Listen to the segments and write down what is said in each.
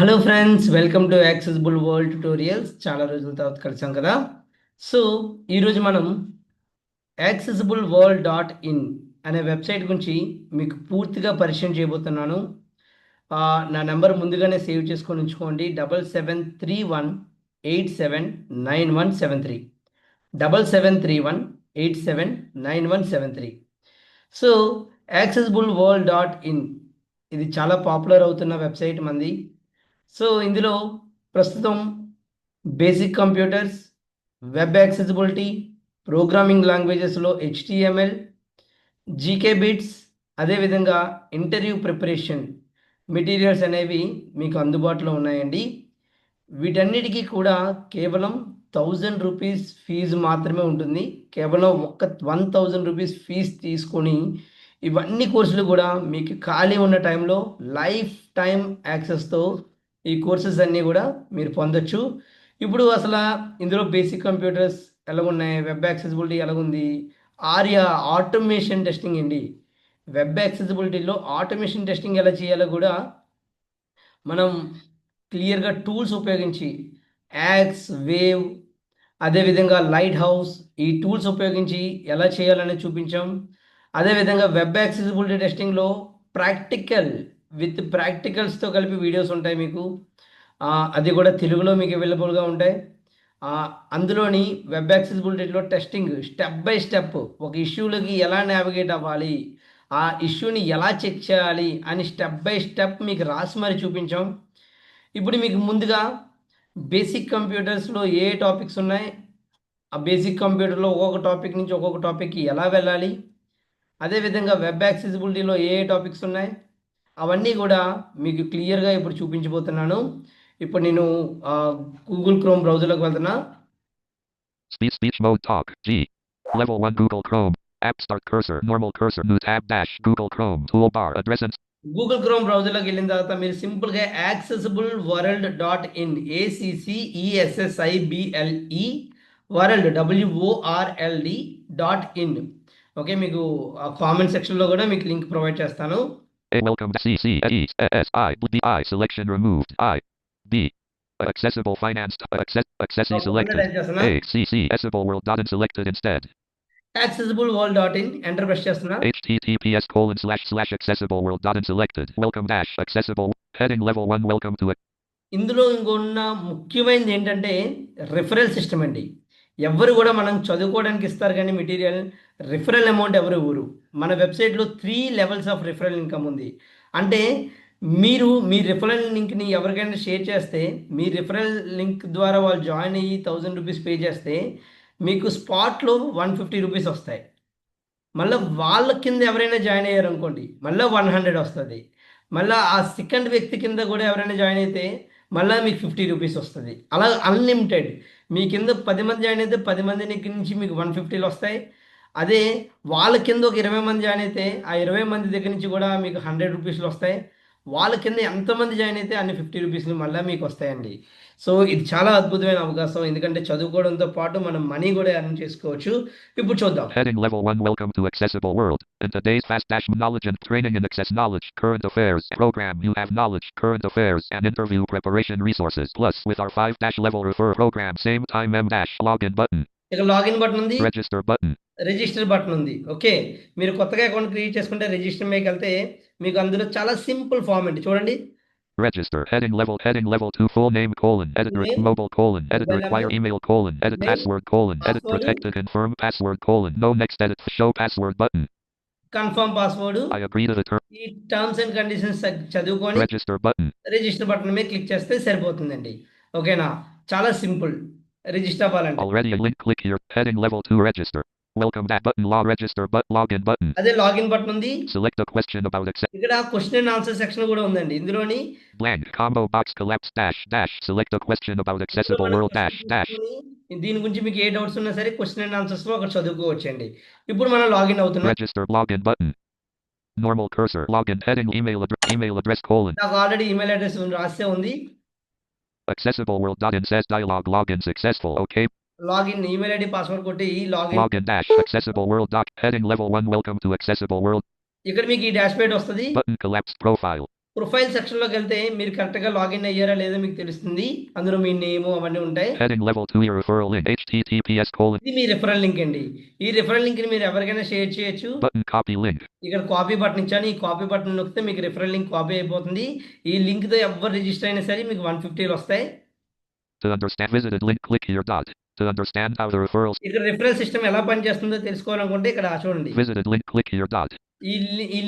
Hello friends, welcome to accessible world tutorials. చాలా రోజుల తర్వాత కలిసాం కదా. సో ఈరోజు మనం యాక్సెసిబుల్ వరల్డ్ డాట్ ఇన్ అనే వెబ్సైట్ గురించి మీకు పూర్తిగా పరిచయం చేయబోతున్నాను. నా నెంబర్ ముందుగానే సేవ్ చేసుకొని ఉంచుకోండి. 7731879173 7731879173. So accessible world dot in ఇది చాలా పాపులర్ అవుతున్న వెబ్సైట్ మంది. సో ఇందులో ప్రస్తుతం basic computers, web accessibility, programming లాంగ్వేజెస్లో హెచ్టిఎంఎల్, జీకే బిట్స్, అదేవిధంగా ఇంటర్వ్యూ ప్రిపరేషన్ మెటీరియల్స్ అనేవి మీకు అందుబాటులో ఉన్నాయండి. వీటన్నిటికీ కూడా కేవలం 1000 రూపీస్ ఫీజు మాత్రమే ఉంటుంది. కేవలం ఒక్క 1000 రూపీస్ ఫీజు తీసుకొని ఇవన్నీ కోర్సులు కూడా మీకు ఖాళీ ఉన్న టైంలో లైఫ్ టైం యాక్సెస్తో ఈ కోర్సెస్ అన్నీ కూడా మీరు పొందొచ్చు. ఇప్పుడు అసలు ఇందులో బేసిక్ కంప్యూటర్స్ ఎలాగున్నాయి, వెబ్ యాక్సెసిబిలిటీ ఎలాగుంది, ఆర్యా ఆటోమేషన్ టెస్టింగ్ అండి. వెబ్ యాక్సెసిబిలిటీలో ఆటోమేషన్ టెస్టింగ్ ఎలా చేయాలో కూడా మనం క్లియర్గా టూల్స్ ఉపయోగించి యాక్స్, వేవ్, అదేవిధంగా లైట్ హౌస్, ఈ టూల్స్ ఉపయోగించి ఎలా చేయాలని చూపించాం. అదేవిధంగా వెబ్ యాక్సెసిబిలిటీ టెస్టింగ్లో ప్రాక్టికల్ విత్ ప్రాక్టికల్స్తో కలిపి వీడియోస్ ఉంటాయి మీకు. అది కూడా తెలుగులో మీకు అవైలబుల్గా ఉంటాయి. అందులోని వెబ్ యాక్సెసిబిలిటీలో టెస్టింగ్ స్టెప్ బై స్టెప్ ఒక ఇష్యూలకి ఎలా నావిగేట్ అవ్వాలి, ఆ ఇష్యూని ఎలా చెక్ చేయాలి అని స్టెప్ బై స్టెప్ మీకు రాసి మరి చూపించాం. ఇప్పుడు మీకు ముందుగా బేసిక్ కంప్యూటర్స్లో ఏ టాపిక్స్ ఉన్నాయి, ఆ బేసిక్ కంప్యూటర్లో ఒక్కొక్క టాపిక్ నుంచి ఒక్కొక్క టాపిక్కి ఎలా వెళ్ళాలి, అదేవిధంగా వెబ్ యాక్సెసిబిలిటీలో ఏ టాపిక్స్ ఉన్నాయి, అవన్నీ కూడా మీకు క్లియర్గా ఇప్పుడు చూపించబోతున్నాను. ఇప్పుడు నేను గూగుల్ క్రోమ్ బ్రౌజర్లోకి వెళ్తున్నా. Speech mode talk. G. Level 1 Google Chrome. App start cursor. Normal cursor. New tab dash. Google Chrome. Toolbar. Address and Google Chrome బ్రౌజర్లోకి వెళ్ళిన తర్వాత మీరు సింపుల్గా accessible world dot in ACCESSIBLE world WORLD dot in. Okay, మీకు comment సెక్షన్లో కూడా మీకు link provide చేస్తాను. A. Welcome to CCESSI. B. I. Selection removed. I. B. Accessible finance. Accessi selected. A. Accessible world dot in selected instead. Accessible world dot in enter press చేస్తున్నా. https://accessible world dot in selected. Welcome dash accessible heading level 1. Welcome to it. ఇందులో ఇంకొన్న ముఖ్యమైనది ఏంటంటే referral system అండి. ఎవరు కూడా మనం చదువుకోవడానికి ఇస్తారు కానీ మెటీరియల్ రిఫరల్ అమౌంట్ ఎవరు ఇవ్వరు. మన వెబ్సైట్లో 3 లెవెల్స్ ఆఫ్ రిఫరల్ ఇన్కమ్ ఉంది. అంటే మీరు మీ రిఫరల్ లింక్ని ఎవరికైనా షేర్ చేస్తే, మీ రిఫరల్ లింక్ ద్వారా వాళ్ళు జాయిన్ అయ్యి 1000 రూపీస్ పే చేస్తే మీకు స్పాట్లో 150 రూపీస్ వస్తాయి. మళ్ళీ వాళ్ళ కింద ఎవరైనా జాయిన్ అయ్యారు అనుకోండి, మళ్ళీ 100 వస్తుంది. మళ్ళీ ఆ సెకండ్ వ్యక్తి కింద కూడా ఎవరైనా జాయిన్ అయితే మళ్ళీ మీకు 50 రూపీస్ వస్తుంది. అలా అన్లిమిటెడ్. మీ కింద 10 మంది జాయిన్ అయితే 10 మంది నుంచి మీకు 150 వస్తాయి. అదే వాళ్ళ కింద ఒక 20 మంది జాయిన్ అయితే ఆ 20 మంది దగ్గర నుంచి కూడా మీకు 100 రూపీస్లు వస్తాయి. వాళ్ళ కింద ఎంతమంది జాయిన్ అయితే అన్ని 50 రూపీస్లు మళ్ళీ మీకు వస్తాయండి. సో ఇది చాలా అద్భుతమైన అవకాశం, ఎందుకంటే చదువుకోవడంతో పాటు మనం మనీ కూడా ఎర్న్ చేసుకోవచ్చు. ఇప్పుడు చూద్దాం. Heading level 1. Welcome to Accessible World. In today's fast dash knowledge and training in access knowledge, current affairs program, you have knowledge, current affairs and interview preparation resources. Plus with our 5 dash level refer program, same time M dash login button. ఇక login button ఉంది, Register button. Register button ఉంది. Okay, మీరు కొత్తగా account create చేసుకుంటే register మీదకి వెళ్తే మీకు అందులో చాలా సింపుల్ ఫామ్ అండి. చూడండి, Register heading level 2 full name colon edit Name, mobile colon edit mobile require number, email colon edit name, password colon edit password, protected confirm password colon no next edit show password button. Confirm password, I agree to the term. ఈ terms and conditions చదువుకొని Register button. Register button మీద click చేస్తే సరిపోతుందండి. ఓకేనా, చాలా simple register అవ్వాలండి. Already a link, click here heading level 2 register. Welcome that button law register but login button. అదే login button ఉంది. Select a question about access. ఇక్కడ క్వశ్చన్ అండ్ ఆన్సర్ సెక్షన్ కూడా ఉందండి. ఇందులోని Blank combo box collapse dash dash select a question about accessible world dash dash. దీని గురించి మీకు ఏ doubts ఉన్నా సరే క్వశ్చన్ అండ్ ఆన్సర్స్ లో అక్కడ చదువుకోవచ్చండి. ఇప్పుడు మనం లాగిన్ అవుతున్నాం. Register login button. Normal cursor login heading email address colon. నాకు ఆల్రెడీ ఈమెయిల్ అడ్రస్ రాసే ఉంది. Accessible world dot in says dialog login successful. Okay. Login email ID password కొట్టి login. Login dash accessible world doc heading level 1 welcome to accessible world. ఇక్కడ మీకు ఈ dash board వస్తుంది. Button collapsed profile. Profile సెక్షన్లోకి వెళ్తే మీరు కరెక్ట్గా login అయ్యారా లేదో మీకు తెలుస్తుంది. అందులో మీ నేమ్ అవన్నీ ఉంటాయి. Heading level 2 your referral link https colon ఇది మీ రిఫరల్ లింక్ అండి. ఈ రిఫరల్ లింక్ని మీరు ఎవరికైనా షేర్ చేయొచ్చు. button copy link. ఇక్కడ కాపీ బటన్ ఇచ్చాను. ఈ కాపీ బటన్ నొక్కితే మీకు రిఫరల్ లింక్ కాపీ అయిపోతుంది. ఈ లింక్తో ఎవరు రిజిస్టర్ అయినా సరే మీకు 150 వస్తాయి. To understand visited link, click here dot. To understand how the referrals ఇక్కడ రిఫరల్ సిస్టమ్ ఎలా పనిచేస్తుందో తెలుసుకోవాలనుకుంటే ఇక్కడ చూడండి. visited link, click here dot. ఈ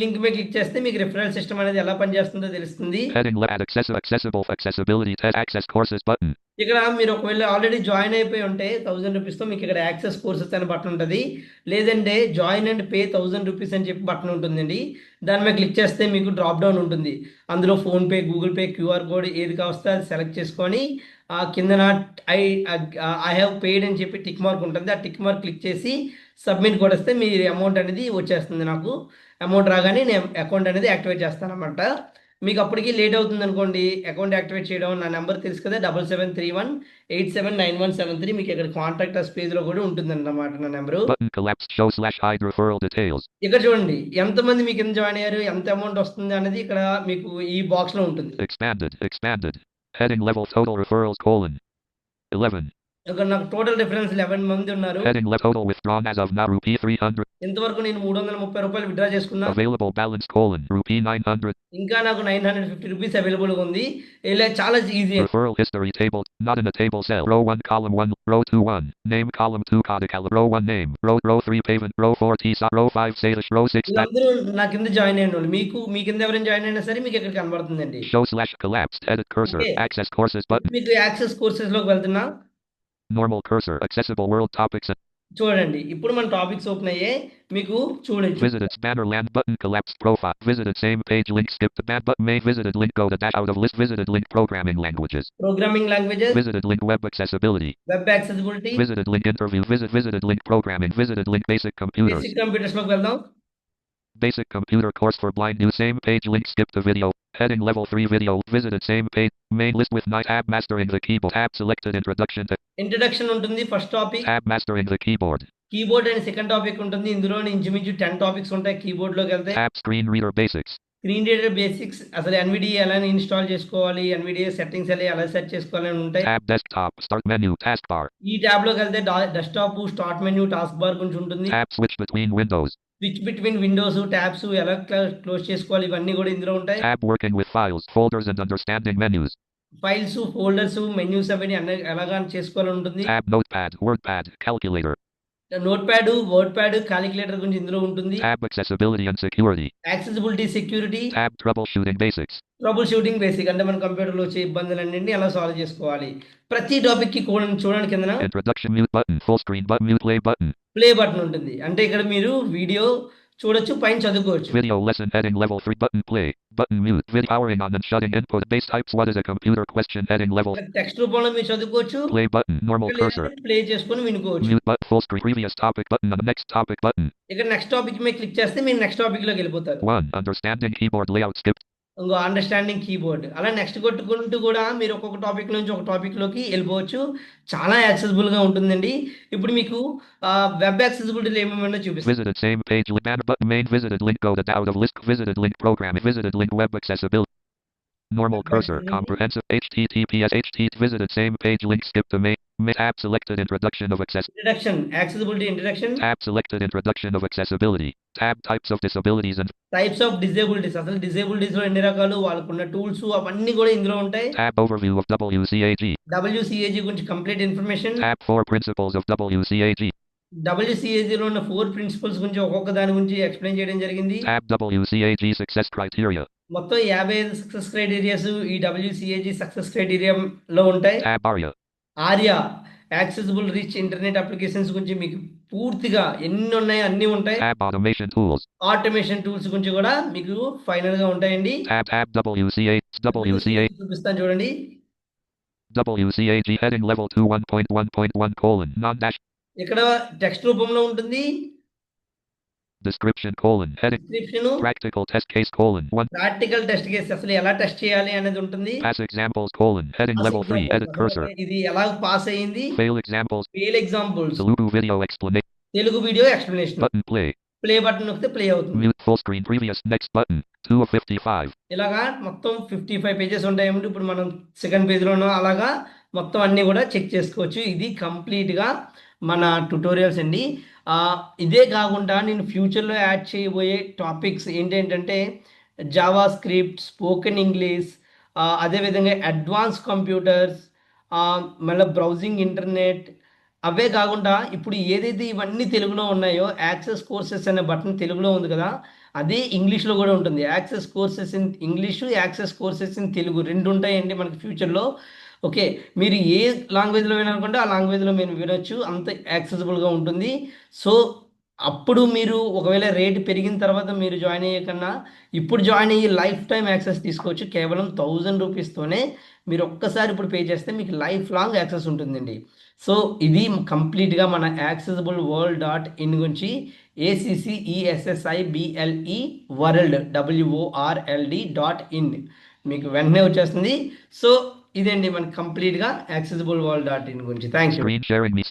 లింక్ మీద క్లిక్ చేస్తే మీకు రిఫరల్ సిస్టమ్ అనేది ఎలా పనిచేస్తుందో తెలుస్తుంది. Heading add accessibility test access courses button. ఇక్కడ మీరు ఒకవేళ ఆల్రెడీ జాయిన్ అయిపోయి ఉంటే 1000 రూపీస్తో మీకు ఇక్కడ యాక్సెస్ కోర్సెస్ అనే బటన్ ఉంటుంది. లేదంటే జాయిన్ అండ్ పే 1000 రూపీస్ అని చెప్పి బటన్ ఉంటుందండి. దాని మీద క్లిక్ చేస్తే మీకు డ్రాప్ డౌన్ ఉంటుంది. అందులో PhonePe, Google pay, QR code ఏది కావస్తే అది సెలెక్ట్ చేసుకొని కిందన ఐ హ్యావ్ పెయిడ్ అని చెప్పి టిక్ మార్క్ ఉంటుంది. ఆ టిక్ మార్క్ క్లిక్ చేసి సబ్మిట్ కొడిస్తే మీ అమౌంట్ అనేది వచ్చేస్తుంది. నాకు అమౌంట్ రాగానే నేను అకౌంట్ అనేది యాక్టివేట్ చేస్తాను అనమాట. మీకు అప్పటికి లేట్ అవుతుంది అనుకోండి అకౌంట్ యాక్టివేట్ చేయడం. నా నెంబర్ తెలుసు కదా 7731879173. మీకు ఇక్కడ కాంటాక్ట్ అస్ పేజ్లో కూడా ఉంటుంది అన్నమాట నా number. Button collapsed show / hide referral details. ఇక్కడ చూడండి ఎంతమంది మీకు కింద జాయిన్ అయ్యారు, ఎంత అమౌంట్ వస్తుంది అనేది ఇక్కడ మీకు ఈ బాక్స్లో ఉంటుంది. Expanded. Heading level total referrals colon 11. ఇక్కడ నాకు టోటల్ రిఫరెన్స్ 11 మంది ఉన్నారు. Heading left total withdrawn as of now rupee 300. ఇంతవరకు నేను 330 రూపాయలు విత్డ్రా చేసుకున్నా. Available balance colon rupee 900. ఇంకా నాకు 950 రూపీస్ అవైలబుల్గా ఉంది. ఇలా చాలా easy. Referral history table not in a table cell. Row 1 column 1 row 2 1 name column 2 Kodakala row 1 name row 3 payment row 4 TSA row 5 Salish row 6 అందరూ నా కింద జాయిన్ అయిన వాళ్ళు మీ కింద ఎవరైనా జాయిన్ అయినా సరే మీకు ఇక్కడ కనబడుతుందండి. show / collapsed edit cursor Okay. access courses button మీకు యాక్సెస్ కోర్సెస్లోకి వెళ్తున్నా. normal cursor accessible world topics and చూడండి ఇప్పుడు మన టాపిక్స్ ఓపెన్ అయ్యాయి. మీకు చూడొచ్చు. visited spanner land button collapsed profile visited same page link skip the bad button main visited link go to dash out of list visited link programming languages programming languages, visited link web accessibility web accessibility, visited link interview visited link programming visited link basic computers basic కంప్యూటర్స్లోకి వెళ్దాం. basic computer course for blind new same page link skip the video heading level 3 video visited same page main list with night tab mastering the keyboard tab selected introduction to introduction ఉంటుంది first topic. tab mastering the keyboard keyboard అని second topic ఉంటుంది. ఇందులో ఇంచుమించు 10 topics ఉంటాయి. కీబోర్డ్లోకి వెళ్తే tab screen reader basics screen reader basics, అసలు NVDA ఎలా install చేసుకోవాలి, ఎన్విడిఏ సెట్టింగ్స్ ఎలా సెట్ చేసుకోవాలి అని ఉంటాయి. tab desktop start menu taskbar ఈ ట్యాబ్లోకి వెళ్తే desktop, start menu, task bar గురించి ఉంటుంది. tab switch between windows switch between Windows, tabs ఎలా క్లోజ్ చేసుకోవాలి ఇవన్నీ కూడా ఇందులో ఉంటాయి. tab working with files folders and understanding menus files, folders, menus అవన్నీ ఎలాగా చేసుకోవాలని ఉంటుంది. tab notepad wordpad calculator note pad, word pad, calculator గురించి ఇందులో ఉంటుంది. tab accessibility and security accessibility, security, tab troubleshooting basics trouble shooting basic అంటే మన కంప్యూటర్లో వచ్చే ఇబ్బందులన్నింటినీ ఎలా సాల్వ్ చేసుకోవాలి. ప్రతి టాపిక్కి చూడండి కిందన introduction mute button full screen button mute play button play button ఉంటుంది. అంటే ఇక్కడ మీరు వీడియో చూడొచ్చు, పైన చదువుకోవచ్చు. video lesson heading level 3 button play button mute video powering on and shutting input base types what is a computer question heading level text రూపంలో మీరు చదువుకోవచ్చు. play button normal cursor play చేసుకొని వినుకోవచ్చు. mute button full screen previous topic button on the next topic button ఇక్కడ next topic మీద click చేస్తే మీరు next topic లోకి వెళ్ళిపోతారు. 1 understanding keyboard layout skip ఇంకో అండర్స్టాండింగ్ కీబోర్డ్, అలా నెక్స్ట్ కొట్టుకుంటూ కూడా మీరు ఒక్కొక్క టాపిక్ నుంచి ఒక టాపిక్లోకి వెళ్ళిపోవచ్చు. చాలా యాక్సెసిబుల్గా ఉంటుందండి. ఇప్పుడు మీకు వెబ్ యాక్సెసిబిలిటీలో ఏమేమైనా చూపిస్తాను. visited same page banner button main visited link go to out of list visited link programming visited link web accessibility normal cursor comprehensive https visited same page link skip the main tab selected introduction of introduction, accessibility introduction, tab selected introduction of accessibility tab types of disabilities and types of disabilities, అసలు డిజేబిలిటీస్లో ఎన్ని రకాలు, వాళ్ళకున్న tools అవన్నీ కూడా ఇందులో ఉంటాయి. tab overview of WCAG WCAG గురించి complete information, tab 4 principles of WCAG WCAGలో ఉన్న 4 ప్రిన్సిపల్స్ గురించి ఒక్కొక్క దాని గురించి ఎక్స్ప్లెయిన్ చేయడం జరిగింది. tab WCAG success criteria మొత్తం 55 సక్సెస్ క్రైటీరియాస్ ఈ WCAG సక్సెస్ క్రైటీరియాలో ఉంటాయి. tab ARIA Arya accessible rich internet applications గురించి మీకు పూర్తిగా ఎన్ని ఉన్నాయో అన్నీ ఉంటాయి. tab automation tools automation tools గురించి కూడా మీకు ఫైనల్ గా ఉంటాయండి. tab WCAG చూపిస్తాను చూడండి. WCAG heading level 2 1.1.1 colon non dash ఇక్కడ టెక్స్ట్ రూపంలో ఉంటుంది. description colon heading description, practical test case colon 1 practical test case, అసలు ఎలా టెస్ట్ చేయాలి అనేది ఉంటుంది. pass examples colon heading level 3 edit cursor ఇది ఎలా పాస్ అయ్యింది, fail examples fail examples, Telugu video explanation Telugu video explanation, button play play button నొక్కితే play అవుతుంది. Mute full screen previous next button. 2 of 55. ఇలాగా మొత్తం 55 పేజెస్ ఉంటాయేమిటి. ఇప్పుడు మనం సెకండ్ పేజ్‌లోనో అలాగా మొత్తం అన్నీ కూడా చెక్ చేసుకోవచ్చు. ఇది కంప్లీట్‌గా మన ట్యుటోరియల్స్ అండి. ఇదే కాకుండా నేను ఫ్యూచర్‌లో యాడ్ చేయబోయే టాపిక్స్ ఏంటేంటంటే జావా స్క్రిప్ట్, స్పోకెన్ ఇంగ్లీష్, అదేవిధంగా అడ్వాన్స్ కంప్యూటర్స్, మళ్ళా బ్రౌజింగ్ ఇంటర్నెట్. అవే కాకుండా ఇప్పుడు ఏదైతే ఇవన్నీ తెలుగులో ఉన్నాయో యాక్సెస్ కోర్సెస్ అనే బటన్ తెలుగులో ఉంది కదా! అదే ఇంగ్లీష్‌లో కూడా ఉంటుంది. Access courses in English, access courses in Telugu 2 ఉంటాయండి మనకి ఫ్యూచర్‌లో. ఓకే. మీరు ఏ లాంగ్వేజ్‌లో వినాలనుకుంటే ఆ లాంగ్వేజ్‌లో మీరు వినొచ్చు. అంత యాక్సెసిబుల్‌గా ఉంటుంది. సో, అప్పుడు మీరు ఒకవేళ రేట్ పెరిగిన తర్వాత మీరు జాయిన్ అయ్యే కన్నా ఇప్పుడు జాయిన్ అయ్యి లైఫ్ టైమ్ యాక్సెస్ తీసుకోవచ్చు. కేవలం ₹1000 మీరు ఒక్కసారి ఇప్పుడు పే చేస్తే మీకు లైఫ్ లాంగ్ యాక్సెస్ ఉంటుందండి. సో, ఇది కంప్లీట్‌గా మన యాక్సెసిబుల్ వరల్డ్ డాట్ ఇన్ గురించి ACCESSIBLE world WORLD dot in మీకు వెంటనే వచ్చేస్తుంది. సో, ఇదండి మనకి కంప్లీట్‌గా యాక్సెసిబుల్ వరల్డ్ డాట్ ఇన్ గురించి. Thank you. Screen sharing me.